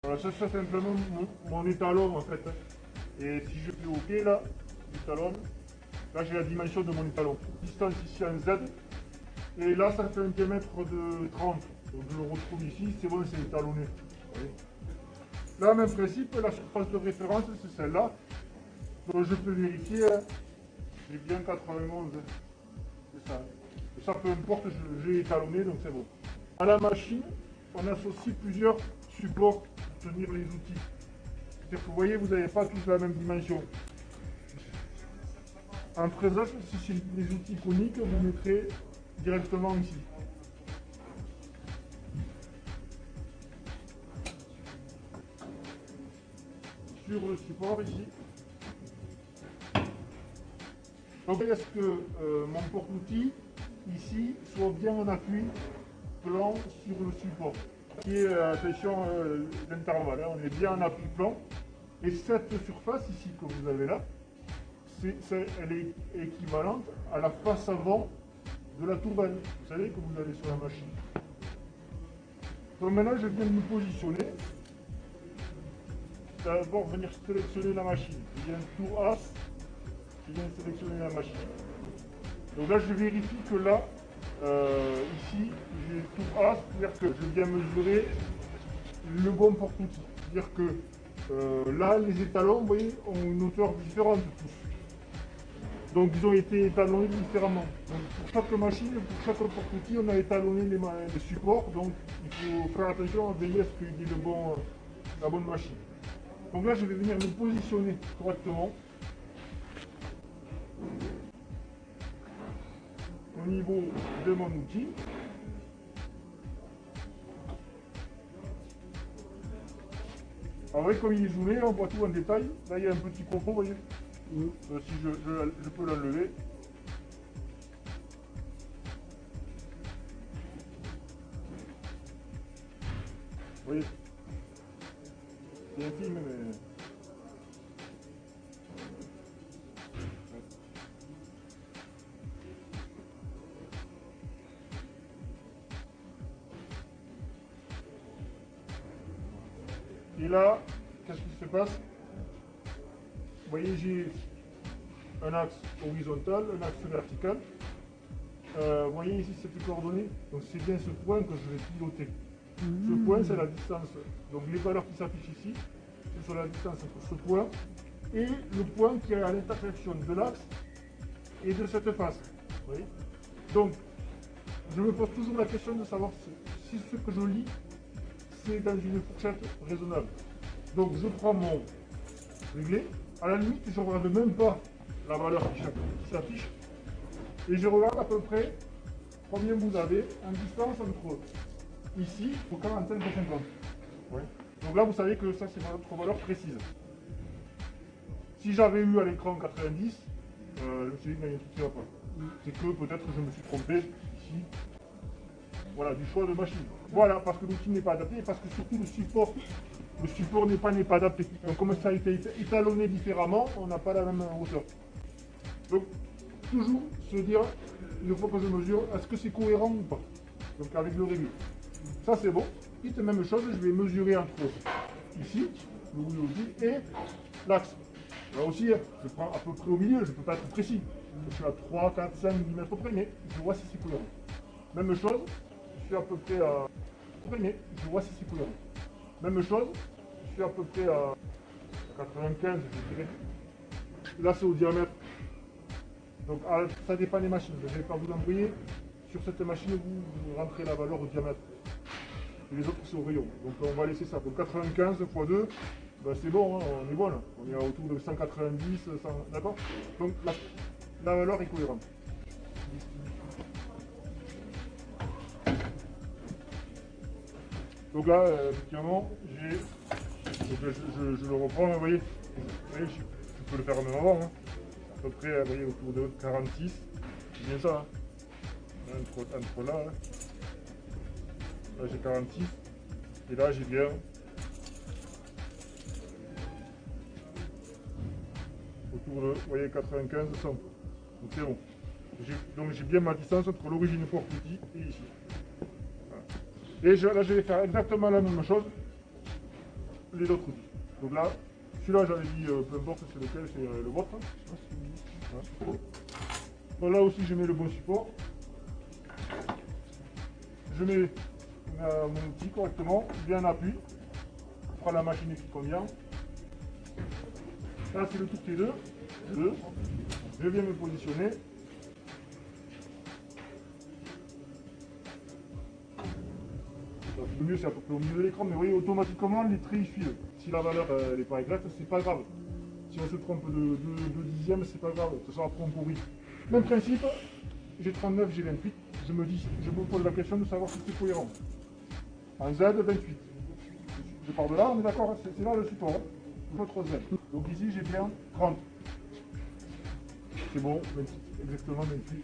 Voilà, ça c'est simplement mon étalon en fait. Et si je fais OK là, l'étalon, là j'ai la dimension de mon étalon. Distance ici en Z. Et là ça fait un diamètre de 30. Donc je le retrouve ici, c'est bon, c'est étalonné. Vous voyez. Là, même principe, la surface de référence c'est celle-là. Donc je peux vérifier, hein. J'ai bien 91. C'est ça. Et ça peu importe, j'ai étalonné, donc c'est bon. À la machine, on associe plusieurs supports pour tenir les outils. C'est-à-dire que vous voyez, vous n'avez pas tous la même dimension. En fraisage, si c'est des outils coniques, vous mettrez directement ici. Sur le support ici. Donc, est-ce que mon porte-outil ici soit bien en appui plan sur le support? Qui est, attention, l'intervalle, hein, on est bien en appui plan. Et cette surface ici que vous avez là, elle est équivalente à la face avant de la tourelle, vous savez, que vous avez sur la machine. Donc maintenant, je viens de me positionner. D'abord, venir sélectionner la machine. Je viens tour As, je viens sélectionner la machine. Donc là, je vérifie que là, ici, j'ai tour As, c'est-à-dire que je viens mesurer le bon porte-outil. C'est-à-dire que là, les étalons, vous voyez, ont une hauteur différente tous. Donc ils ont été étalonnés différemment. Donc, pour chaque machine, pour chaque porte-outil, on a étalonné les supports. Donc il faut faire attention à veiller à ce qu'il y ait la bonne machine. Donc là, je vais venir me positionner correctement au niveau de mon outil. Alors, vous voyez, comme il est zoomé, on voit tout en détail. Là, il y a un petit confort, vous voyez. Si je peux l'enlever. Vous voyez, c'est infime, mais... Et là, qu'est-ce qui se passe? Vous voyez, j'ai un axe horizontal, un axe vertical. Vous voyez ici cette coordonnée, donc c'est bien ce point que je vais piloter. Ce point, c'est la distance. Donc les valeurs qui s'affichent ici, ce sont la distance entre ce point et le point qui est à l'intersection de l'axe et de cette face. Vous voyez. Donc, je me pose toujours la question de savoir si ce que je lis, c'est dans une fourchette raisonnable. Donc je prends mon réglé. À la limite, je ne regarde même pas la valeur qui s'affiche. Et je regarde à peu près combien vous avez en distance entre ici au 45 et 50. Ouais. Donc là, vous savez que ça, c'est votre valeur précise. Si j'avais eu à l'écran 90, je me suis dit qu'il y a un truc qui ne va pas. C'est que peut-être je me suis trompé ici. Voilà, du choix de machine. Voilà, parce que l'outil n'est pas adapté et parce que surtout le support n'est pas adapté. Donc comme ça a été étalonné différemment, on n'a pas la même hauteur. Donc toujours se dire, une fois que je mesure, est-ce que c'est cohérent ou pas? Donc avec le réglé. Ça c'est bon. Petite même chose, je vais mesurer entre ici, le oui et l'axe. Là aussi, je prends à peu près au milieu, je ne peux pas être précis. Je suis à 3, 4, 5 mm près, mais je vois si c'est cohérent. Même chose, je suis à peu près à... mais je vois si c'est cohérent. Même chose, je suis à peu près à 95, je dirais. Là, c'est au diamètre. Donc, ça dépend des machines. Je ne vais pas vous embrouiller. Sur cette machine, vous rentrez la valeur au diamètre. Et les autres, c'est au rayon. Donc, on va laisser ça. Donc, 95 x 2, ben, c'est bon, hein, on est bon là. On est autour de 190, 100, d'accord? Donc, la valeur est cohérente. Donc là, effectivement, je le reprends, vous voyez, je peux le faire même avant, hein. À peu près, vous voyez, autour de 46, c'est bien ça, hein. Entre là, là j'ai 46, et là j'ai bien autour de, vous voyez, 95, 100. Donc c'est bon. Donc j'ai bien ma distance entre l'origine porte-outil et ici. Voilà. Et là je vais faire exactement la même chose. les autres outils. Donc là, celui-là, j'avais dit, peu importe c'est lequel, c'est le vôtre. Voilà. Donc là aussi, je mets le bon support. Je mets mon outil correctement, bien en appui. On fera la machine qui convient. Là, c'est le tour T2. Je viens me positionner. Le mieux, c'est à peu près au milieu de l'écran, mais vous voyez, automatiquement, les traits ils suivent. Si la valeur n'est pas exacte, c'est pas grave. Si on se trompe de 2 dixièmes, c'est pas grave. De toute façon, après, on corrige. Même principe, j'ai 39, j'ai 28. Je me pose la question de savoir si c'est cohérent. En Z, 28. Je pars de là, on est d'accord, c'est là le support. Votre Z. Donc ici, j'ai bien 30. C'est bon, 28, exactement 28.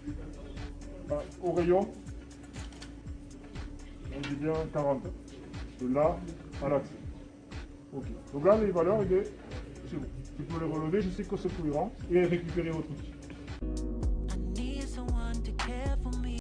Au rayon, on dit bien 40. De là à l'axe. Ok. Donc là, les valeurs, c'est bon. Je peux les relever, je sais que c'est cohérent et récupérer votre outil.